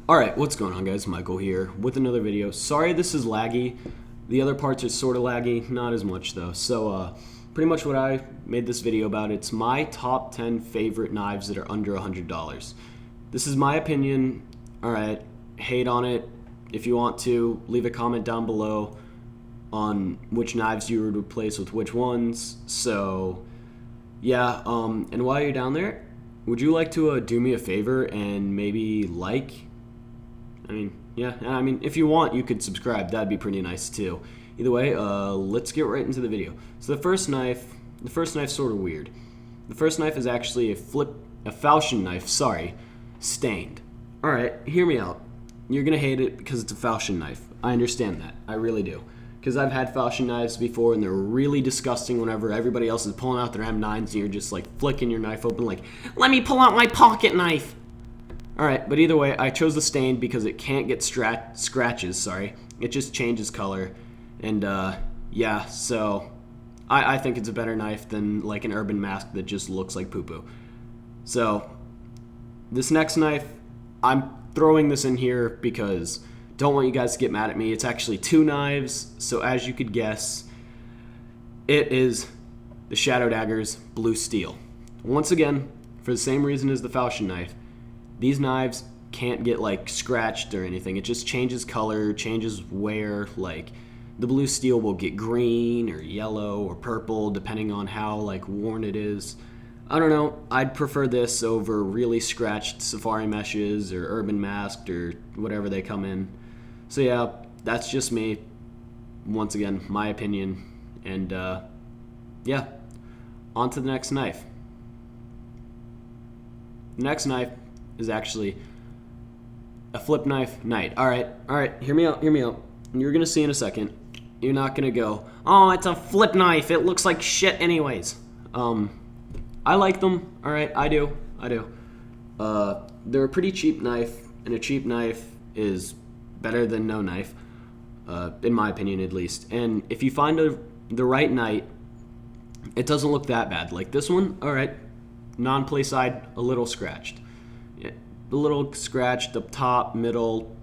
Alright, what's going on guys? Michael here with another video. Sorry this is laggy. The other parts are sort of laggy, not as much though. So pretty much what I made this video about, it's my top 10 favorite knives that are under $100. This is my opinion. Alright, hate on it if you want to. Leave a comment down below on which knives you would replace with which ones. So yeah, and while you're down there, would you like to do me a favor and maybe if you want, you could subscribe. That'd be pretty nice too. Either way, let's get right into the video. So the first knife's sort of weird. The first knife is actually a falchion knife, stained. Alright, hear me out. You're gonna hate it because it's a falchion knife. I understand that, I really do. Because I've had falchion knives before and they're really disgusting whenever everybody else is pulling out their M9s and you're just like flicking your knife open like, let me pull out my pocket knife. Alright, but either way, I chose the stained because it can't get scratches. It just changes color. And yeah, so I think it's a better knife than like an Urban Mask that just looks like poo-poo. So this next knife, I'm throwing this in here because don't want you guys to get mad at me. It's actually two knives, so as you could guess, it is the Shadow Daggers Blue Steel. Once again, for the same reason as the falchion knife, these knives can't get like scratched or anything. It just changes color, changes wear. Like the Blue Steel will get green or yellow or purple depending on how like worn it is. I don't know, I'd prefer this over really scratched Safari Meshes or Urban Masked or whatever they come in. So yeah, that's just me. Once again, my opinion. And yeah, on to the next knife. The next knife is actually a flip knife Knight. Alright, hear me out. You're gonna see in a second. You're not gonna go, oh, it's a flip knife, it looks like shit anyways. I like them, alright, I do. They're a pretty cheap knife, and a cheap knife is better than no knife, in my opinion at least. And if you find the right Knight, it doesn't look that bad. Like this one, alright, non-play side, a little scratched. A little scratched up top, middle,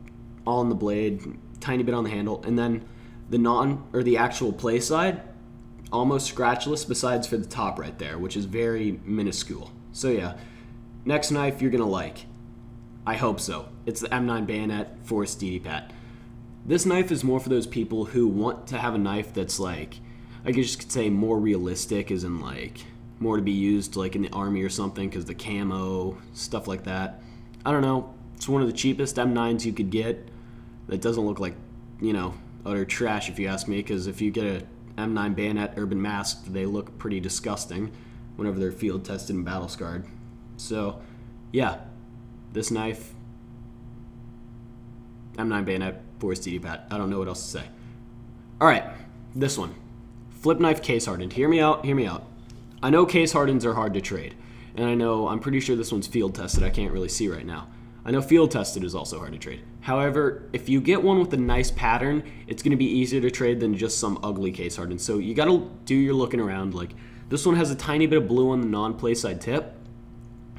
all on the blade, tiny bit on the handle, and then the actual play side, almost scratchless besides for the top right there, which is very minuscule. So yeah, next knife you're gonna like. I hope so. It's the M9 Bayonet Force DD Pat. This knife is more for those people who want to have a knife that's like, I guess you could say more realistic, as in like more to be used like in the army or something because the camo, stuff like that. I don't know, it's one of the cheapest M9s you could get that doesn't look like, utter trash if you ask me, because if you get a M9 Bayonet Urban Masked, they look pretty disgusting whenever they're field tested and battle scarred. So yeah, this knife, M9 Bayonet Force DD Pat. I don't know what else to say. Alright, this one. Flip knife case hardened. Hear me out. I know case hardens are hard to trade. And I'm pretty sure this one's field tested. I can't really see right now. I know field tested is also hard to trade. However, if you get one with a nice pattern, it's going to be easier to trade than just some ugly case hardened. So you got to do your looking around. Like this one has a tiny bit of blue on the non-play side tip.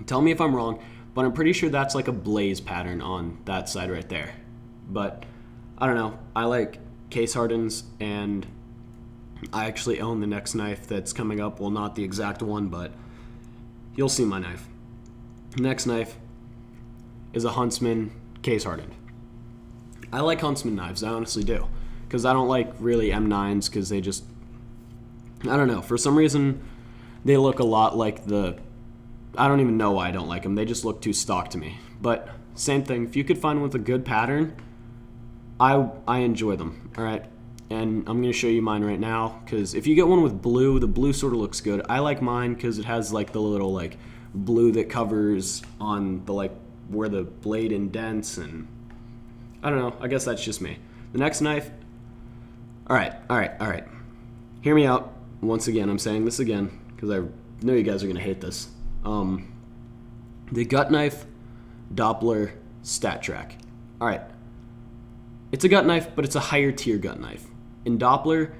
Tell me if I'm wrong, but I'm pretty sure that's like a blaze pattern on that side right there. But I don't know. I like case hardens, and I actually own the next knife that's coming up. Well, not the exact one, but you'll see my knife. Next knife is a Huntsman case hardened. I like Huntsman knives, I honestly do, because I don't like really M9s because they just, I don't know, for some reason they look a lot like I don't even know why I don't like them. They just look too stock to me. But same thing, if you could find one with a good pattern, I enjoy them. Alright, and I'm going to show you mine right now, because if you get one with blue, the blue sort of looks good. I like mine because it has like the little like blue that covers on the like where the blade indents, and I don't know, I guess that's just me. The next knife, alright. Hear me out. Once again, I'm saying this again because I know you guys are going to hate this. The gut knife Doppler StatTrak. Alright, it's a gut knife, but it's a higher tier gut knife. In Doppler,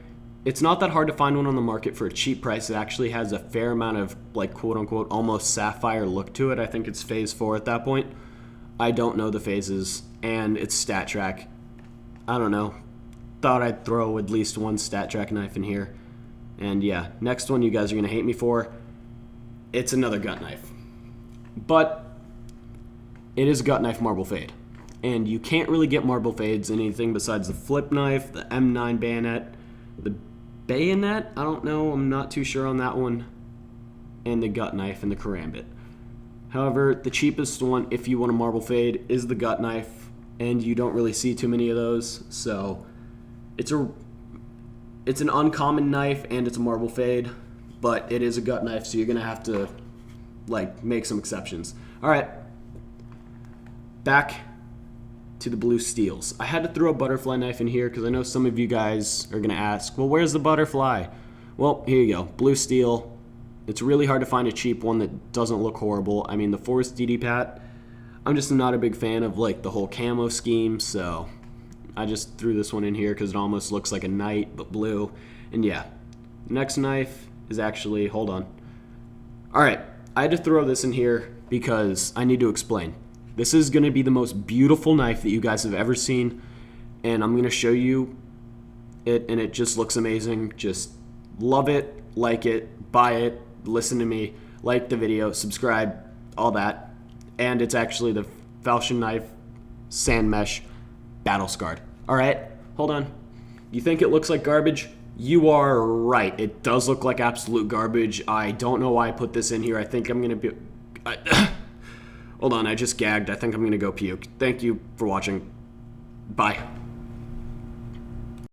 it's not that hard to find one on the market for a cheap price. It actually has a fair amount of like quote unquote almost sapphire look to it. I think it's phase 4 at that point. I don't know the phases, and it's Stat Track. I don't know. Thought I'd throw at least one Stat Track knife in here. And yeah, next one you guys are going to hate me for. It's another gut knife. But it is a gut knife marble fade. And you can't really get marble fades in anything besides the flip knife, the M9 bayonet, the bayonet, I don't know, I'm not too sure on that one, and the gut knife and the karambit. However, the cheapest one, if you want a marble fade, is the gut knife, and you don't really see too many of those, so it's an uncommon knife and it's a marble fade, but it is a gut knife, so you're gonna have to like make some exceptions. All right, back to the blue steels. I had to throw a butterfly knife in here because I know some of you guys are gonna ask, well, where's the butterfly? Well, here you go, blue steel. It's really hard to find a cheap one that doesn't look horrible. I mean, the Force DD Pat, I'm just not a big fan of like the whole camo scheme, so I just threw this one in here because it almost looks like a knight but blue. And yeah, next knife is actually, hold on. All right, I had to throw this in here because I need to explain. This is going to be the most beautiful knife that you guys have ever seen, and I'm going to show you it, and it just looks amazing. Just love it, like it, buy it, listen to me, like the video, subscribe, all that. And it's actually the Falchion Knife Sand Mesh Battle Scarred. All right, hold on. You think it looks like garbage? You are right. It does look like absolute garbage. I don't know why I put this in here. I think I'm going to be... Hold on, I just gagged. I think I'm going to go puke. Thank you for watching. Bye.